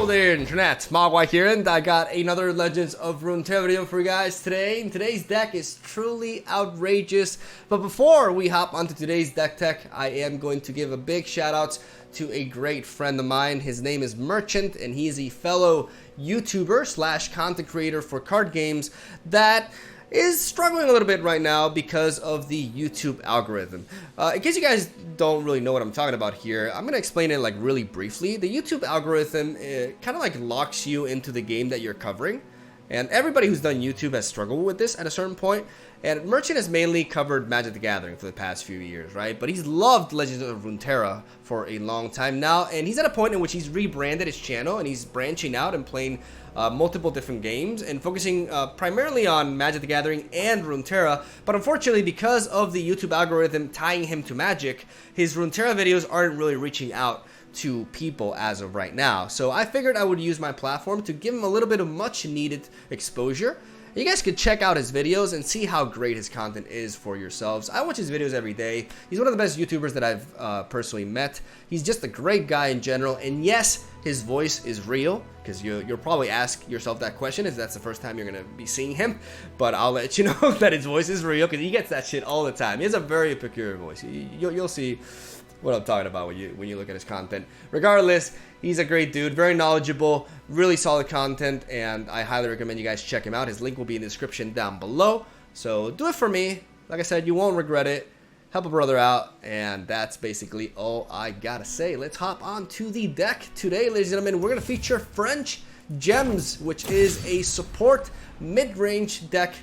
Hello there, Internet. MegaMogwai here, and I got another Legends of Runeterra video for you guys today. And today's deck is truly outrageous. But before we hop onto today's deck tech, I am going to give a big shout out to a great friend of mine. His name is Merchant, and he is a fellow YouTuber slash content creator for card games that is struggling a little bit right now because of the YouTube algorithm. In case you guys don't really know what I'm talking about here, I'm going to explain it like really briefly. The YouTube algorithm kind of like locks you into the game that you're covering. And everybody who's done YouTube has struggled with this at a certain point. And Merchant has mainly covered Magic the Gathering for the past few years, right? But he's loved Legends of Runeterra for a long time now. And he's at a point in which he's rebranded his channel and he's branching out and playing multiple different games and focusing primarily on Magic the Gathering and Runeterra. But unfortunately, because of the YouTube algorithm tying him to Magic, his Runeterra videos aren't really reaching out to people as of right now. So I figured I would use my platform to give him a little bit of much needed exposure. You guys could check out his videos and see how great his content is for yourselves. I watch his videos every day. He's one of the best YouTubers that I've personally met. He's just a great guy in general. And yes, his voice is real, because you'll probably ask yourself that question if that's the first time you're going to be seeing him. But I'll let you know that his voice is real, because he gets that shit all the time. He has a very peculiar voice. You'll see what I'm talking about when you look at his content. Regardless, he's a great dude, very knowledgeable, really solid content, and I highly recommend you guys check him out. His link will be in the description down below. So do it for me. Like I said, you won't regret it. Help a brother out, and that's basically all I gotta say. Let's hop on to the deck today, ladies and gentlemen. We're gonna feature French Gems, which is a support mid-range deck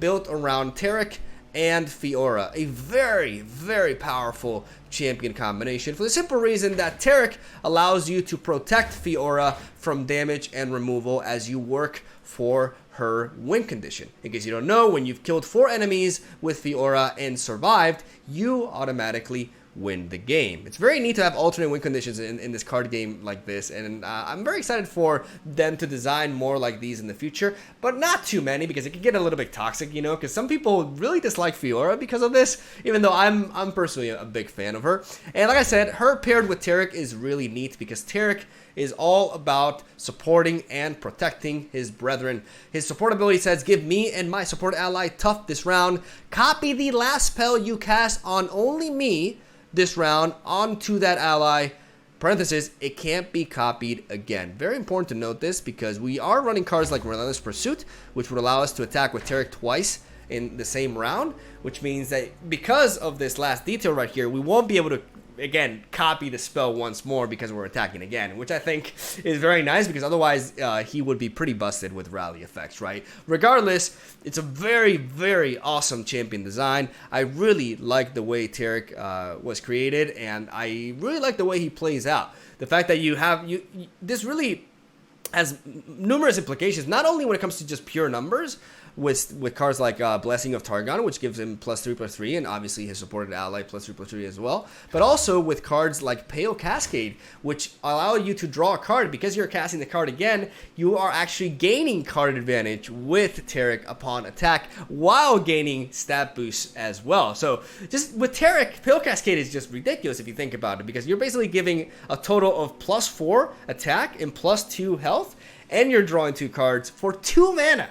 built around TARIC and Fiora, a very, very powerful champion combination for the simple reason that TARIC allows you to protect Fiora from damage and removal as you work for her win condition. In case you don't know, when you've killed 4 enemies with Fiora and survived, you automatically win the game. It's very neat to have alternate win conditions in this card game like this, and I'm very excited for them to design more like these in the future, but not too many, because it can get a little bit toxic, you know, because some people really dislike Fiora because of this, even though I'm personally a big fan of her. And like I said, her paired with TARIC is really neat, because TARIC is all about supporting and protecting his brethren. His support ability says, give me and my support ally tough this round. Copy the last spell you cast on only me this round onto that ally. Parenthesis, it can't be copied again. Very important to note this, because we are running cards like Relentless Pursuit, which would allow us to attack with TARIC twice in the same round, which means that because of this last detail right here, we won't be able to again copy the spell once more because we're attacking again, which I think is very nice, because otherwise he would be pretty busted with rally effects, right? Regardless, it's a very, very awesome champion design. I really like the way TARIC was created, and I really like the way he plays out. The fact that this really has numerous implications, not only when it comes to just pure numbers, with cards like Blessing of Targon, which gives him +3/+3, and obviously his supported ally +3/+3 as well, but also with cards like Pale Cascade, which allow you to draw a card. Because you're casting the card again, you are actually gaining card advantage with TARIC upon attack, while gaining stat boosts as well. So just with TARIC, Pale Cascade is just ridiculous if you think about it, because you're basically giving a total of +4 attack and +2 health, and you're drawing 2 cards for 2 mana.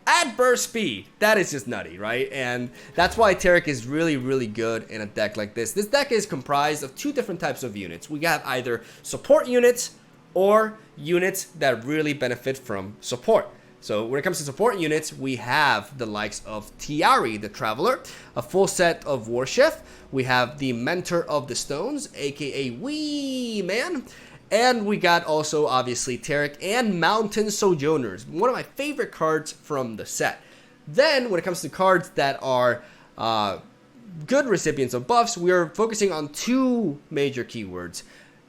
At burst speed. That is just nutty, right? And that's why TARIC is really, really good in a deck like this. This deck is comprised of 2 different types of units. We have either support units or units that really benefit from support. So when it comes to support units, we have the likes of Tiari, the Traveler, a full set of War Chef. We have the Mentor of the Stones, aka Wee Man. And we got also, obviously, TARIC and Mountain Sojourners, one of my favorite cards from the set. Then, when it comes to cards that are good recipients of buffs, we are focusing on 2 major keywords,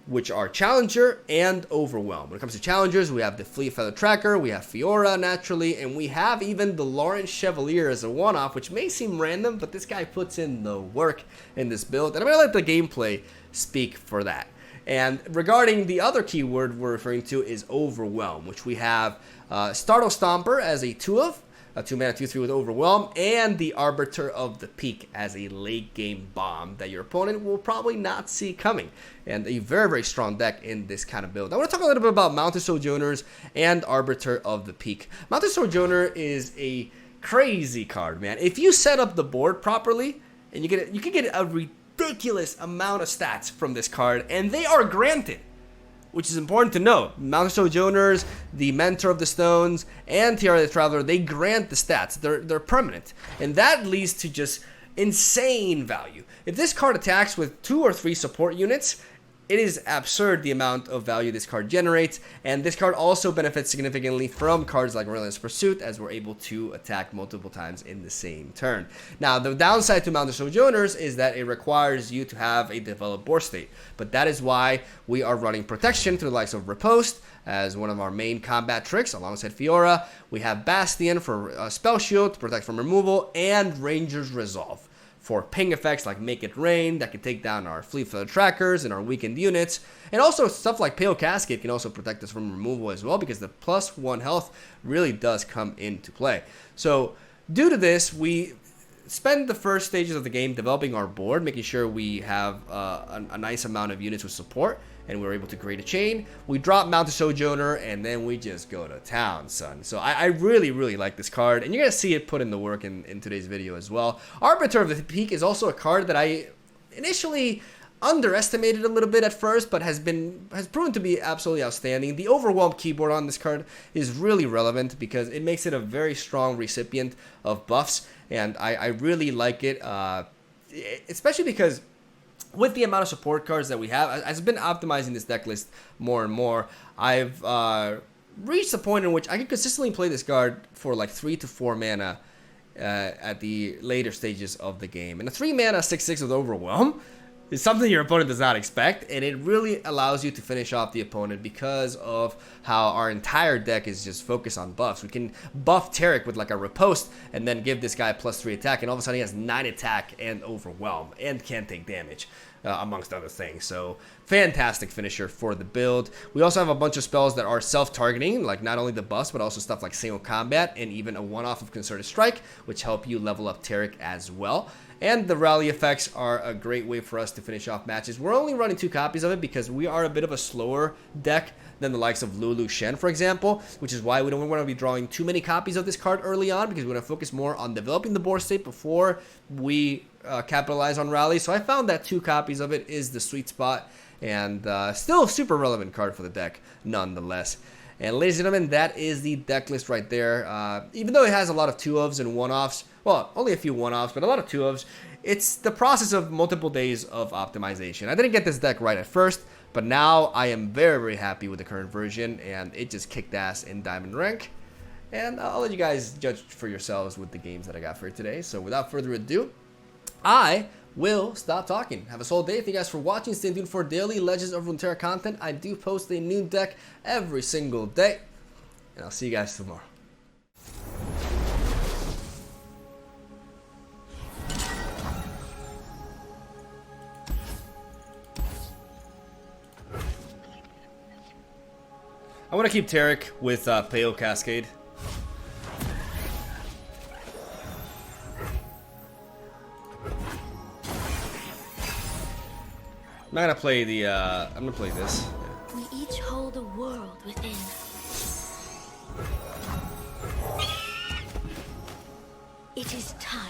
which are Challenger and Overwhelm. When it comes to Challengers, we have the Fleet Feather Tracker, we have Fiora, naturally, and we have even the Lawrence Chevalier as a one-off, which may seem random, but this guy puts in the work in this build, and I'm going to let the gameplay speak for that. And regarding the other keyword we're referring to is Overwhelm, which we have Startle Stomper as a 2-of. a 2-mana 2/3 with Overwhelm, and the Arbiter of the Peak as a late game bomb that your opponent will probably not see coming. And a very, very strong deck in this kind of build. I want to talk a little bit about Mounted Sojourners and Arbiter of the Peak. Mounted Sojourner is a crazy card, man. If you set up the board properly, and you can get a ridiculous amount of stats from this card, and they are granted, which is important to note. Mounted Sojourners, the Mentor of the Stones, and Tiara the Traveler, they grant the stats. They're permanent. And that leads to just insane value. If this card attacks with 2 or 3 support units, it is absurd the amount of value this card generates, and this card also benefits significantly from cards like Relentless Pursuit, as we're able to attack multiple times in the same turn. Now, the downside to Mounted Sojourners is that it requires you to have a developed board state, but that is why we are running Protection through the likes of Riposte as one of our main combat tricks alongside Fiora. We have Bastion for Spell Shield to protect from removal, and Ranger's Resolve for ping effects like Make It Rain that can take down our Fleet Feather Trackers and our weakened units. And also stuff like Pale Cascade can also protect us from removal as well, because the +1 health really does come into play. So due to this, we spend the first stages of the game developing our board, making sure we have a nice amount of units with support, and we're able to create a chain. We drop Mounted Sojourner, and then we just go to town, son. So I really, really like this card, and you're going to see it put in the work in today's video as well. Arbiter of the Peak is also a card that I initially underestimated a little bit at first, but has proven to be absolutely outstanding. The Overwhelm keyboard on this card is really relevant because it makes it a very strong recipient of buffs, and I really like it, especially because with the amount of support cards that we have, as I've been optimizing this deck list more and more, I've reached a point in which I can consistently play this card for like 3 to 4 mana at the later stages of the game. And a 3 mana 6/6 with Overwhelm is something your opponent does not expect, and it really allows you to finish off the opponent because of how our entire deck is just focused on buffs. We can buff TARIC with like a Riposte and then give this guy +3 attack, and all of a sudden he has 9 attack and Overwhelm and can take damage, amongst other things. So fantastic finisher for the build. We also have a bunch of spells that are self-targeting, like not only the buffs but also stuff like Single Combat and even a one-off of Concerted Strike, which help you level up TARIC as well. And the rally effects are a great way for us to finish off matches. We're only running 2 copies of it because we are a bit of a slower deck than the likes of Lulu Shen, for example, which is why we don't want to be drawing too many copies of this card early on, because we want to focus more on developing the board state before we capitalize on rally. So I found that 2 copies of it is the sweet spot, and still a super relevant card for the deck nonetheless. And ladies and gentlemen, that is the deck list right there. Even though it has a lot of 2-ofs and 1-offs, well, only a few 1-offs, but a lot of 2-ofs, it's the process of multiple days of optimization. I didn't get this deck right at first, but now I am very, very happy with the current version, and it just kicked ass in Diamond rank. And I'll let you guys judge for yourselves with the games that I got for you today. So without further ado, I will stop talking. Have a solid day. Thank you guys for watching. Stay tuned for daily Legends of Runeterra content. I do post a new deck every single day, and I'll see you guys tomorrow. I want to keep TARIC with Pale Cascade. I'm not gonna play the, I'm gonna play this. We each hold a world within. It is time.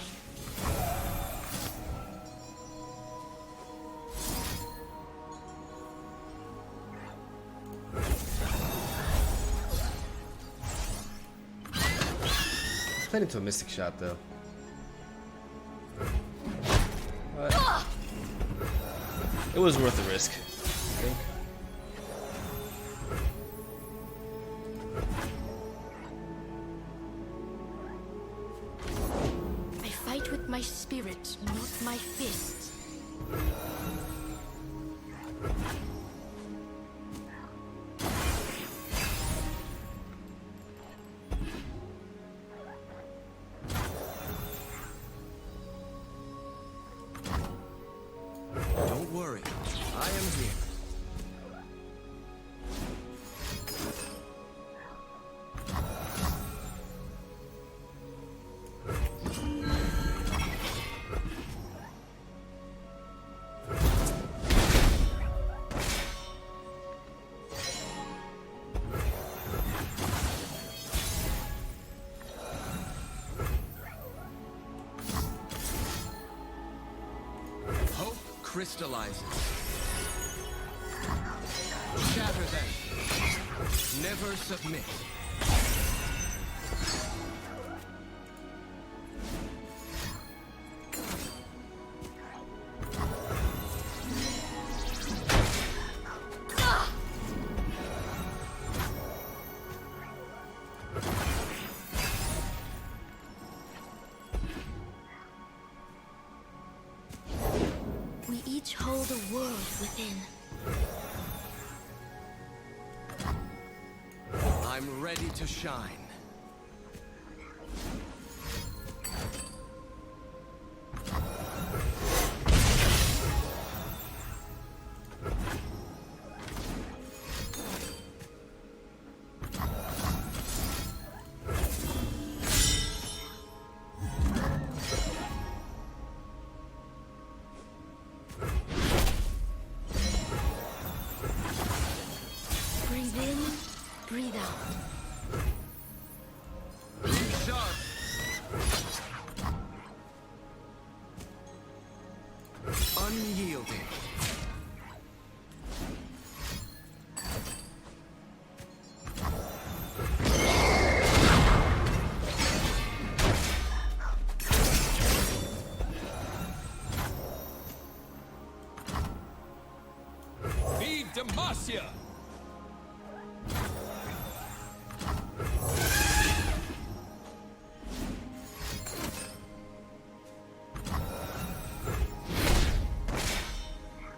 Let's play into a Mystic Shot, though. But it was worth the risk, I think. I fight with my spirit, not my fists. Don't worry, I am here. crystallizes. Shatter them. Never submit. We each hold a world within. I'm ready to shine. Breathe in, breathe out. Sharp. Unyielding. Be Demacia.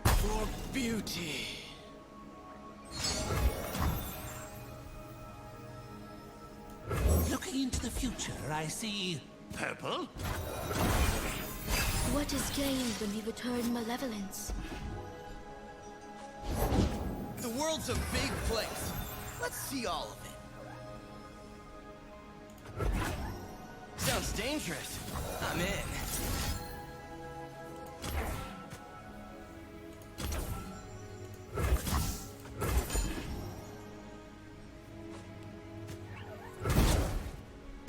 For beauty. Looking into the future, I see purple. What is gained when we return malevolence? The world's a big place. Let's see all of it. Sounds dangerous. I'm in.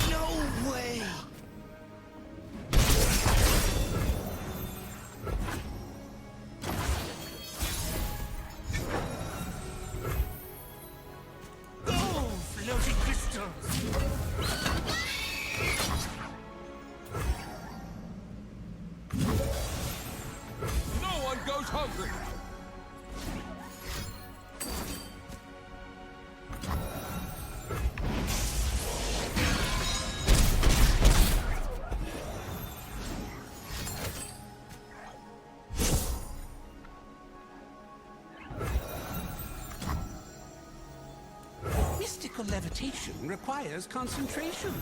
No way! Oh, floating crystals. No one goes hungry! Mystical levitation requires concentration.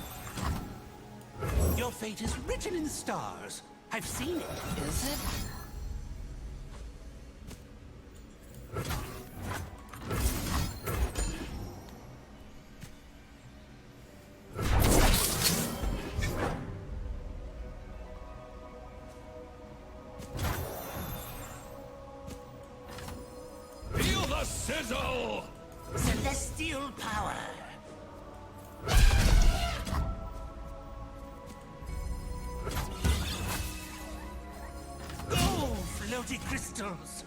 Your fate is written in the stars. I've seen it. Is it? Feel the sizzle! Celestial power. Oh, floaty crystals.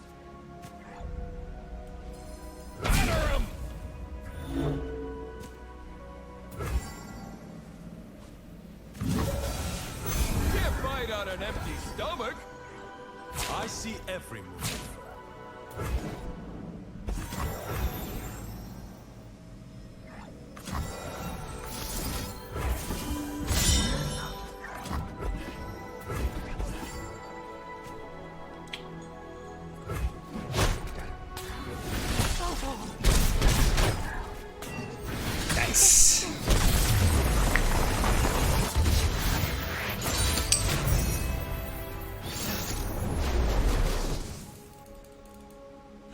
Batter 'em! Can't fight on an empty stomach! I see every move. Nice.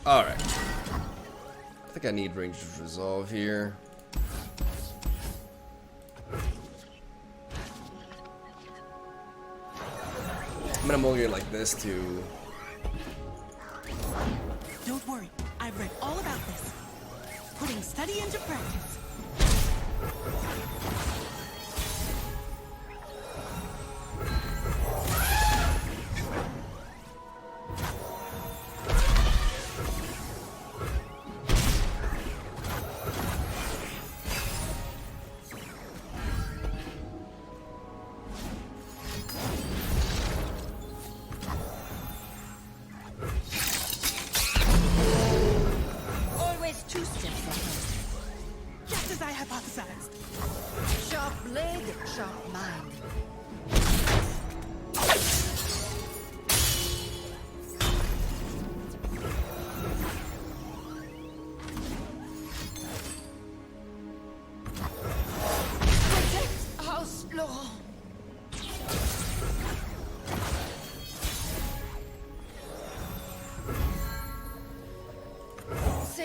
All right. I think I need range of resolve here. I'm gonna mulligan like this too. Don't worry, I've read all about this. Putting study into practice.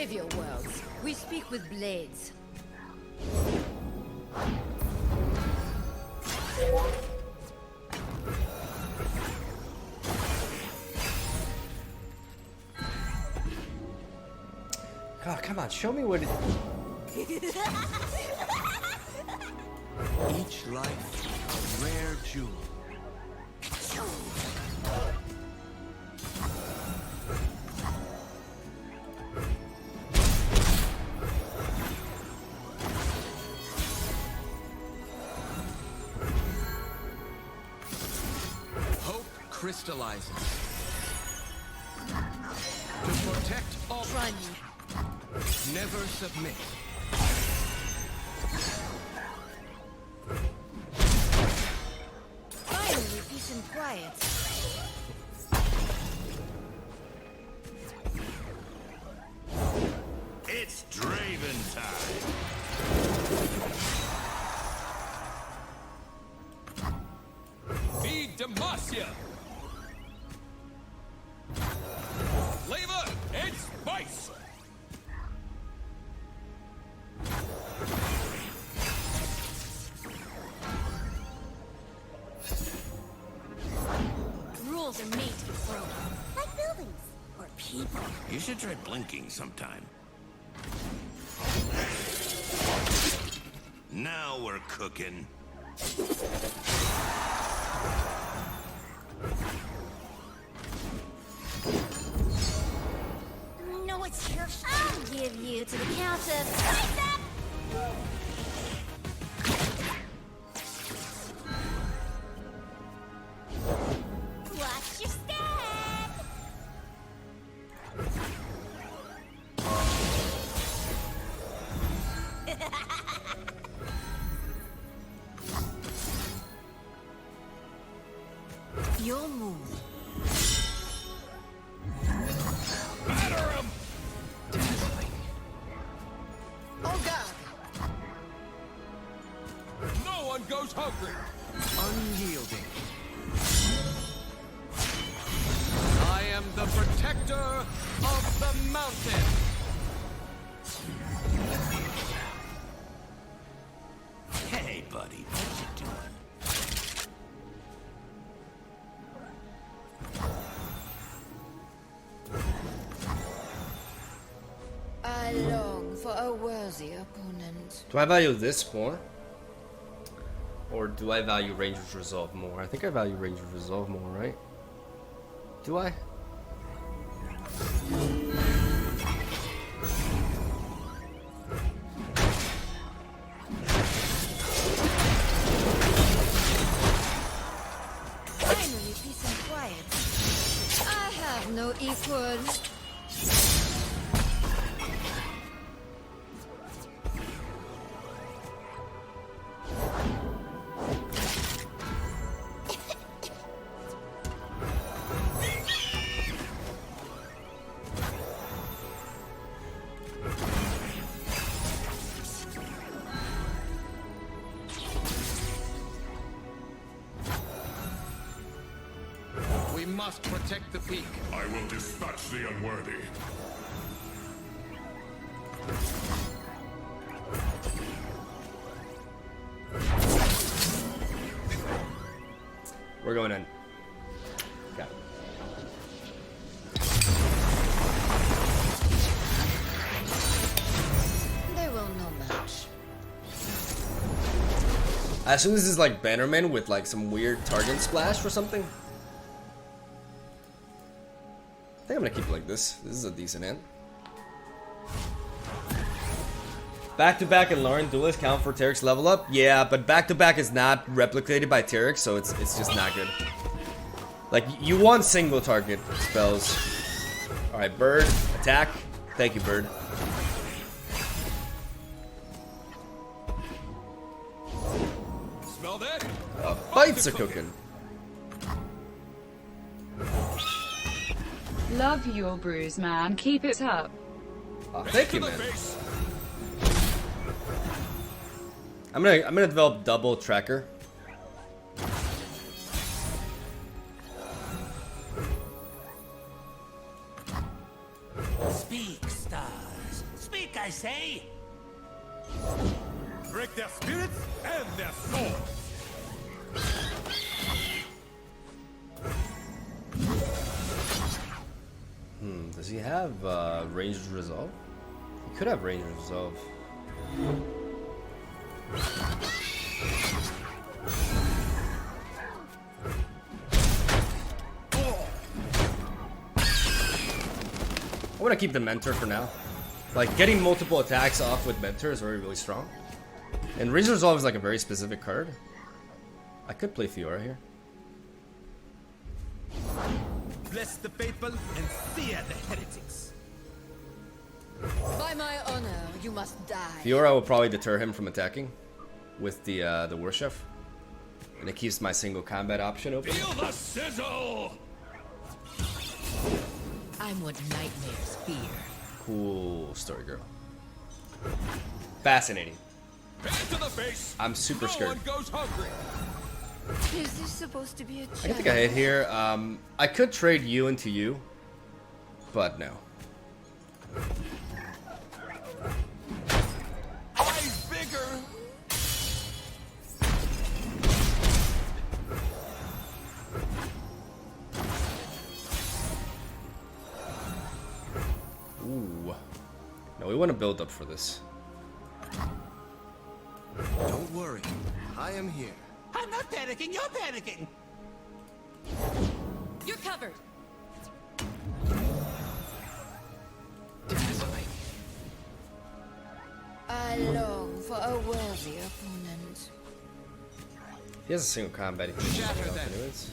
Save your worlds. We speak with blades. God, come on, show me what it... Each life a rare jewel. Hope crystallizes. To protect all. Try me. Never submit. Finally, peace and quiet. It's Draven time. Feed Demacia. Flavor and spice. Rules are made to be thrown. Like buildings. Or people. You should try blinking sometime. Now we're cooking. No, it's your I'll give you to the count of spice up! Watch your step! Your move. Batter 'em! Oh God! No one goes hungry. Unyielding. I am the protector of the mountain. Hey, buddy, what you doing? I long for a worthy opponent. Do I value this more? Or do I value Ranger's Resolve more? I think I value Ranger's Resolve more, right? Do I? Finally, peace and quiet. I have no equal. We must protect the peak. I will dispatch the unworthy. We're going in. Okay. They will no match. I assume this is like Bannerman with like some weird target splash or something. I think I'm gonna keep it like this. This is a decent hand. Back-to-back and Lauren duelist count for TARIC's level up? Yeah, but back-to-back is not replicated by TARIC, so it's just not good. Like, you want single target spells. Alright, Bird, attack. Thank you, Bird. Smell that? Bites are cooking. Love your brews, man. Keep it up. Oh, thank you, To the man. face. I'm gonna develop double tracker. Speak, stars. pick, I say. Break their spirits and their souls. Does he have ranged resolve? He could have ranged resolve. I want to keep the mentor for now. Like, getting multiple attacks off with mentor is really strong. And ranged resolve is like a very specific card. I could play Fiora here. Bless the faithful and fear the heretics. By my honor, you must die. Fiora will probably deter him from attacking with the worship, and it keeps my single combat option open. Feel the sizzle! I'm what nightmares fear. Cool story, girl. Fascinating. Hand to the face. I'm super no scared. one goes hungry. Is this supposed to be a I can challenge? take a hit here. I could trade you into you, but no. Eyes bigger. Ooh. No, we want to build up for this. Don't worry, I am here. I'm not panicking, you're panicking. You're covered. Dazzling. I long for a worthy opponent. He has a single combat. He can Shatter shut them. off anyways.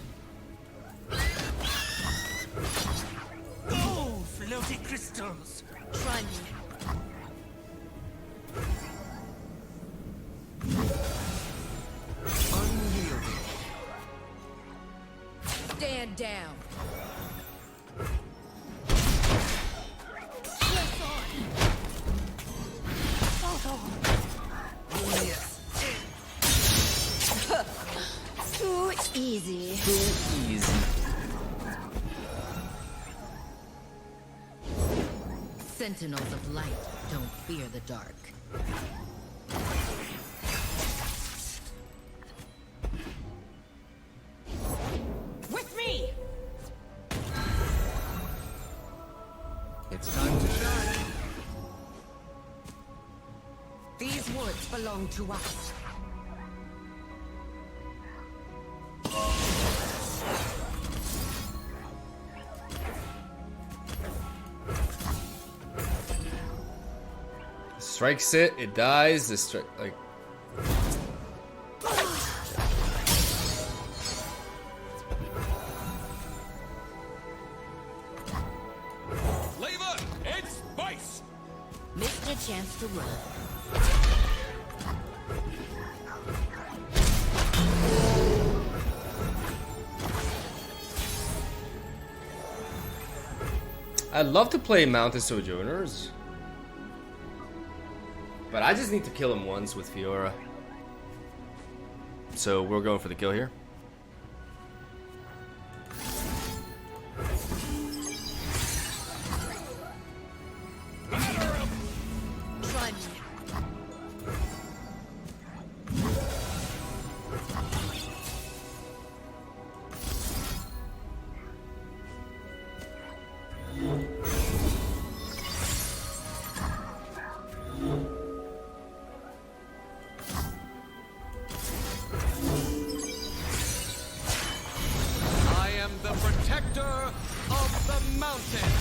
Oh, floaty crystals. Try me. Unyielding. Stand down. Too easy. Too easy. Sentinels of light don't fear the dark. With me! It's time to shine. These woods belong to us. Strikes it, it dies. The strike, like. Flavor and spice. Missed a chance to run. I'd love to play Mountain Sojourners, but I just need to kill him once with Fiora. So we're going for the kill here. Try me. I am the protector of the mountain.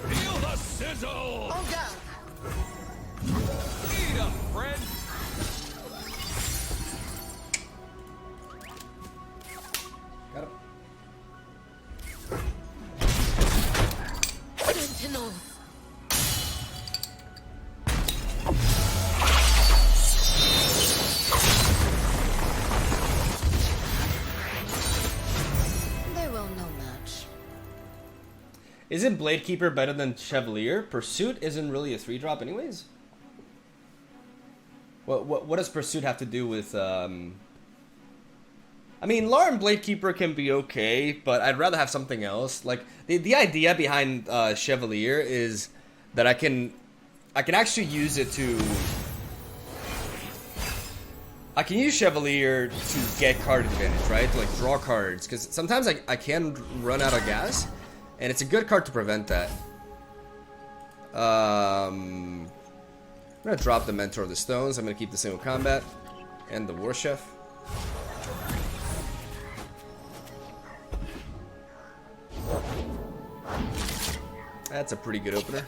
Feel the sizzle. On down. Eat up, friend. Got him. Sentinels. They will no match. Isn't Bladekeeper better than Chevalier? Pursuit isn't really a 3-drop anyways? What does Pursuit have to do with I mean, Lauren Bladekeeper can be okay, but I'd rather have something else. Like, the idea behind Chevalier is that I can actually use it to... I can use Chevalier to get card advantage, right? To, like, draw cards. Because sometimes I can run out of gas, and it's a good card to prevent that. I'm going to drop the Mentor of the Stones. I'm going to keep the single combat and the War Chef. That's a pretty good opener.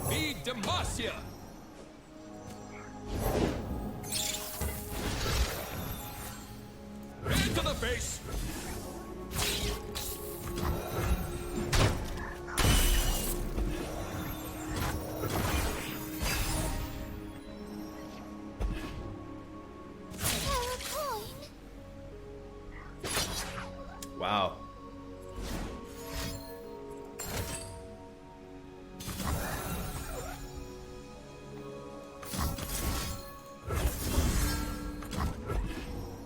Be Demacia. Into the base. Wow.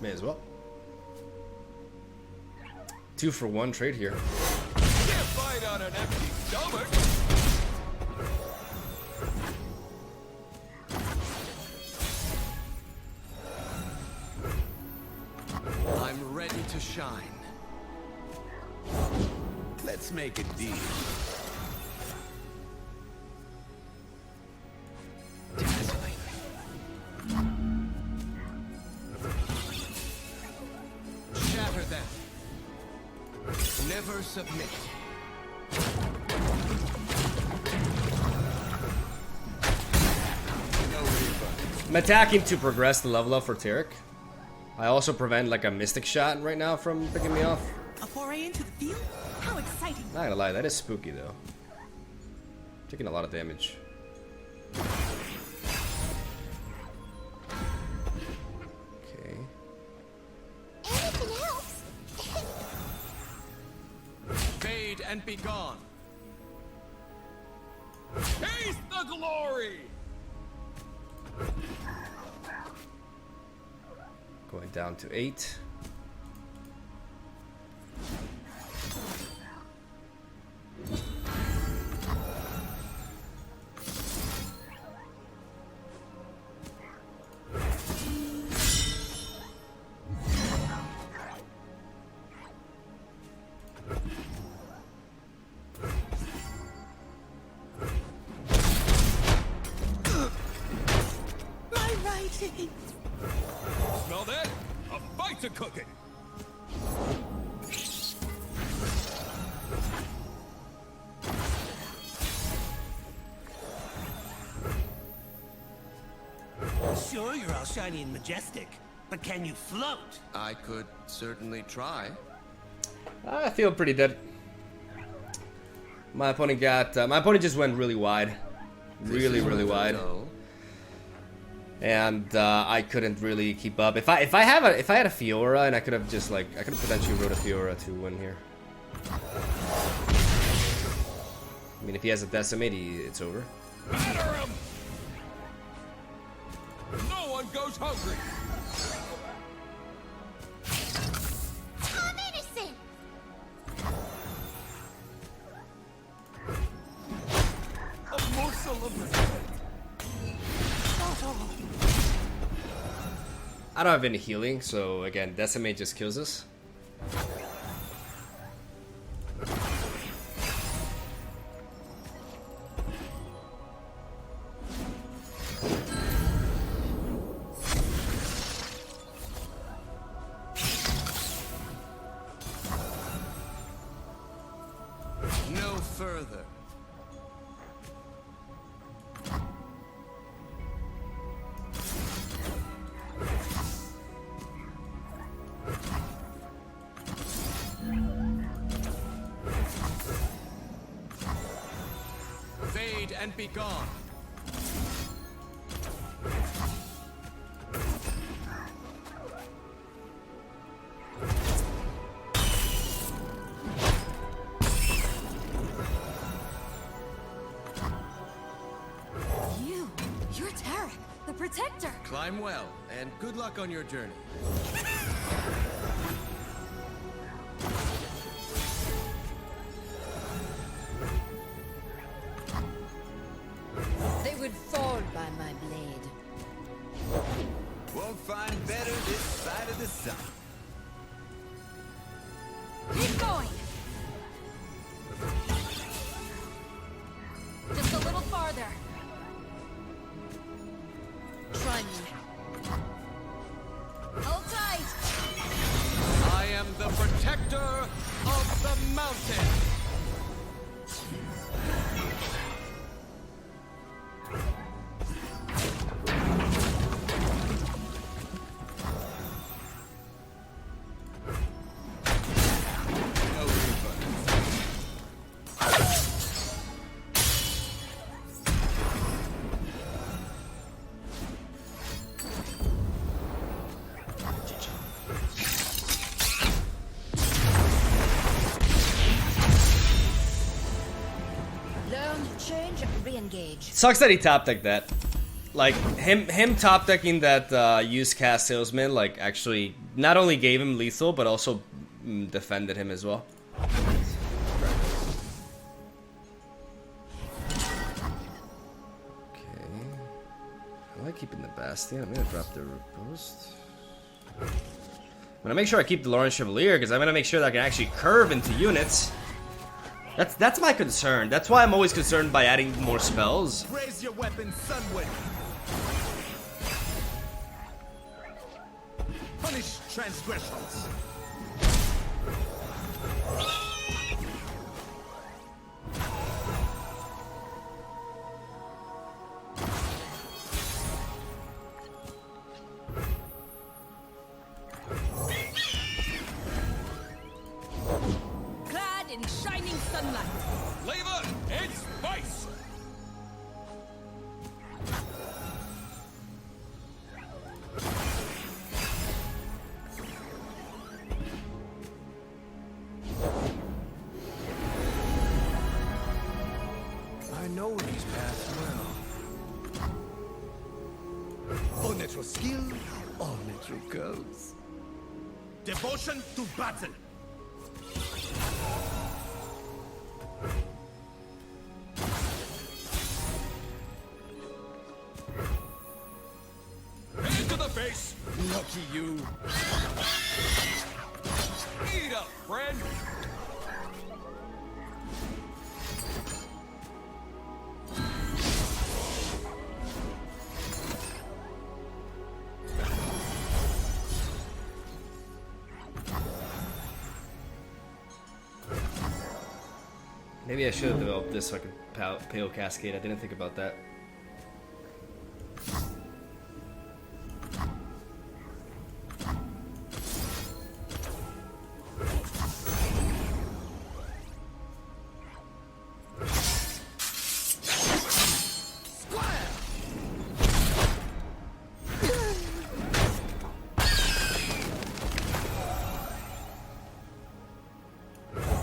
May as well. 2-for-1 trade here. Can't fight on an empty stomach. I'm ready to shine. Let's make a deal. Dazzling. Shatter them. Never submit. No refund. I'm attacking to progress the level up for TARIC. I also prevent like a Mystic Shot right now from picking me off. A foray into the field? How exciting! Not gonna lie, that is spooky though. Taking a lot of damage. Okay. Anything else? Fade and be gone. Taste the glory. Going down to 8. My writing! Smell that? A fight's a cooking. Sure, you're all shiny and majestic, but can you float? I could certainly try. I feel pretty dead. My opponent just went really wide. Really wide. And I couldn't really keep up. If I had a Fiora, and I could have just like I could have potentially wrote a Fiora to win here. I mean, if he has a Decimate, it's over. Batter him. No one goes hungry. I'm innocent! A morsel of respect. I don't have any healing, so again, Decimate just kills us. No further. Fade and be gone. Climb well, and good luck on your journey. They would fall by my blade. Won't find better this side of the sun. Keep going! Just a little farther. Try me. Hold tight! I am the protector of the mountain. No refunds. Learn, change, re-engage. Sucks that he top decked that. Like him top decking that use cast salesman like actually not only gave him lethal but also defended him as well. Okay, I like keeping the Bastion. I'm gonna drop the riposte. I'm gonna make sure I keep the Lawrence Chevalier because I'm gonna make sure that I can actually curve into units. That's my concern. That's why I'm always concerned by adding more spells. Raise your weapon, Sunwind. Punish transgressions. Clad in shining sunlight. Flavor and spice. I know these paths well. All natural skill, all natural goes. Devotion to battle. Hand to the face. Lucky you. Eat up, friend. Maybe I should have developed this so I could pale cascade. I didn't think about that.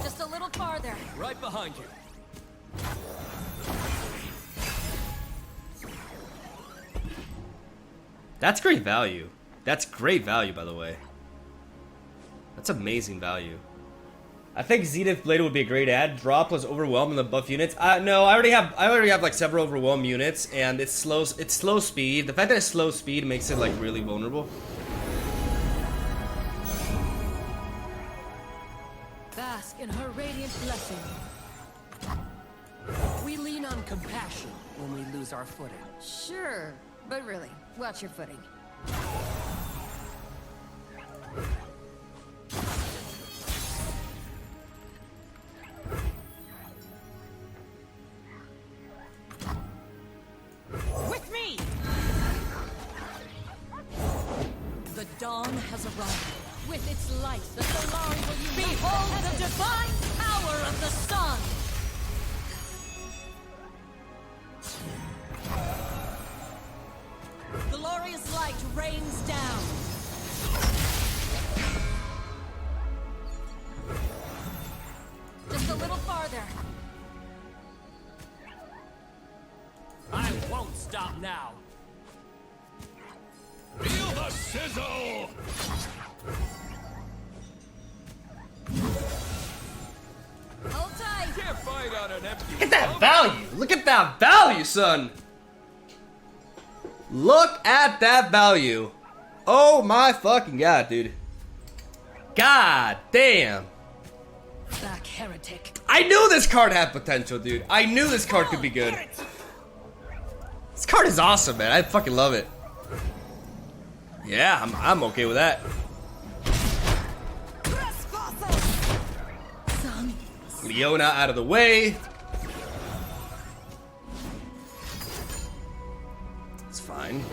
Just a little farther. Right behind you. That's great value. That's great value, by the way. That's amazing value. I think Zenith Blade would be a great add. Draw plus overwhelm in the buff units. No, I already have like several overwhelm units, and it's slow speed. The fact that it's slow speed makes it like really vulnerable. Bask in her radiant blessing. We lean on compassion when we lose our footing. Sure, but really, watch your footing. With me! The dawn has arrived. With its light, the Solari will unite. Behold the divine power of the sun! Glorious light rains down. Just a little farther. I won't stop now. a sizzle! Hold tight. Can't fight on an empty Look at that stomach. value! Look at that value, son! Look at that value! Oh my fucking god, dude. God damn! Back, heretic. I knew this card had potential, dude. I knew this card could be good. This card is awesome, man. I fucking love it. Yeah, I'm okay with that. Leona out of the way. It's fine.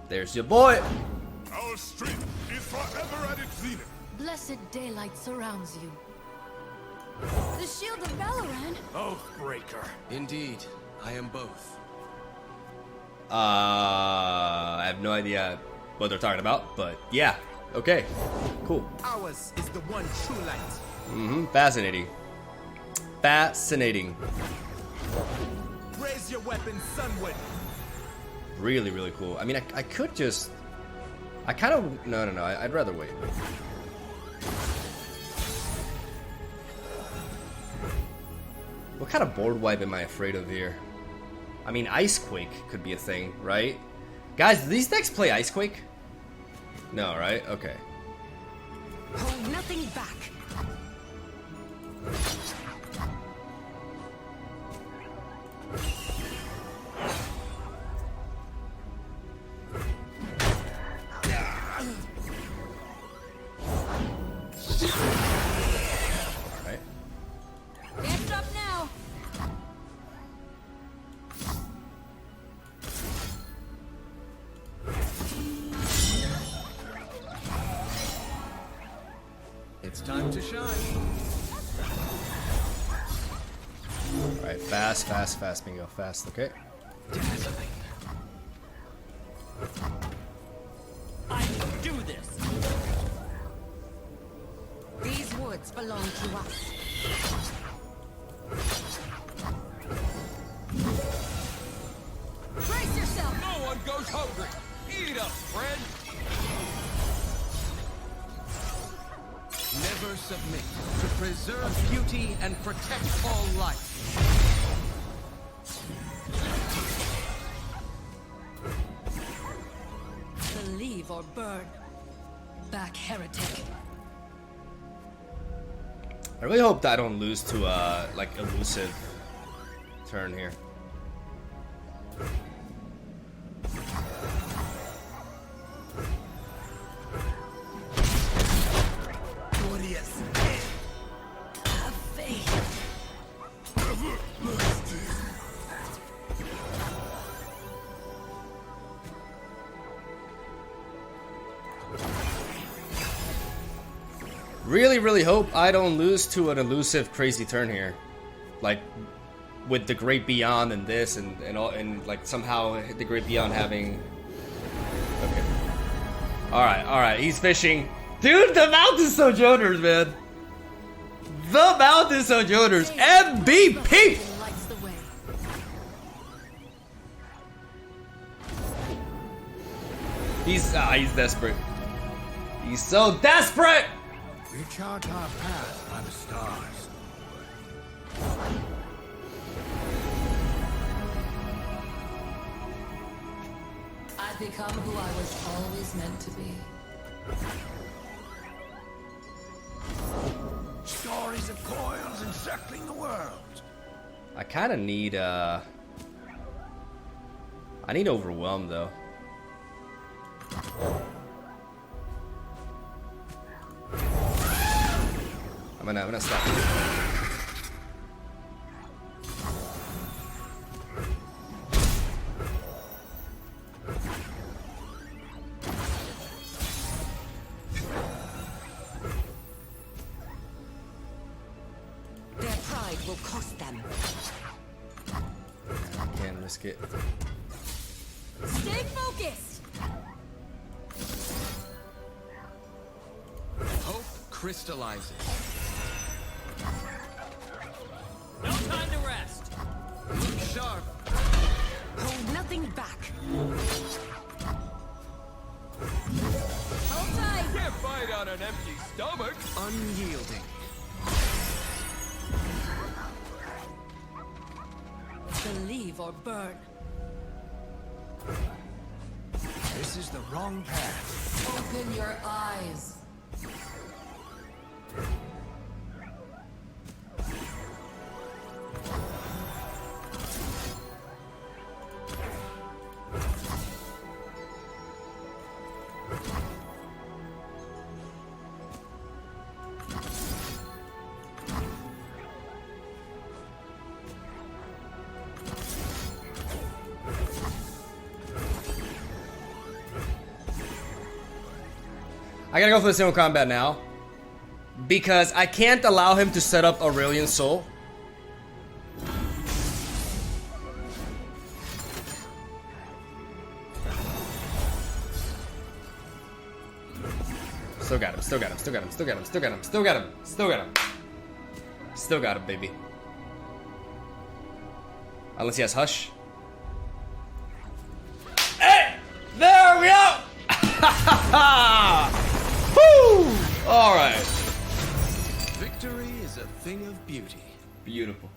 There's your boy. Our strength is forever at its zenith. Blessed daylight surrounds you. The shield of Valoran. Oathbreaker. Indeed, I am both. I have no idea what they're talking about, but yeah. Okay. Cool. Ours is the one true light. Fascinating. Fascinating. Raise your weapon, Sunwood. Really, really cool. I mean, I could just... I kind of... No. I'd rather wait. What kind of board wipe am I afraid of here? I mean, Icequake could be a thing, right? Guys, do these decks play Icequake? No, right? Okay. Hold nothing back. Right. Can't stop now. It's time to shine. Alright, fast, bingo, fast, okay. Dazzling. I will do this. These woods belong to us. Brace yourself. No one goes hungry. Eat up, friend. Never submit. To preserve beauty and protect all life. Believe or burn. Back, heretic. I really hope that I don't lose to like elusive turn here. Glorious. Have faith. Really, really hope I don't lose to an elusive crazy turn here. Like with the Great Beyond and this and all, and like somehow the Great Beyond having... Okay. Alright, he's fishing. Dude, the Mountain Sojourners, man. The Mountain Sojourners. MVP! Lights the way. He's desperate. He's so desperate! We chart our path by the stars. I've become who I was always meant to be. Stories of coils encircling the world. I kind of need, I need Overwhelm, though. I'm gonna stop. Their pride will cost them. Can't risk it. Stay focused. crystallizes. No time to rest. Look sharp. Hold nothing back. Hold tight. Can't fight on an empty stomach. Unyielding. Believe or burn. This is the wrong path. Open your eyes. I gotta go for the single combat now. Because I can't allow him to set up Aurelian Soul. Still got him, still got him, still got him, still got him, still got him, still got him, still got him. Still got him, baby. Unless he has Hush. Hey! There we go! Woo! Alright. Victory is a thing of beauty. Beautiful.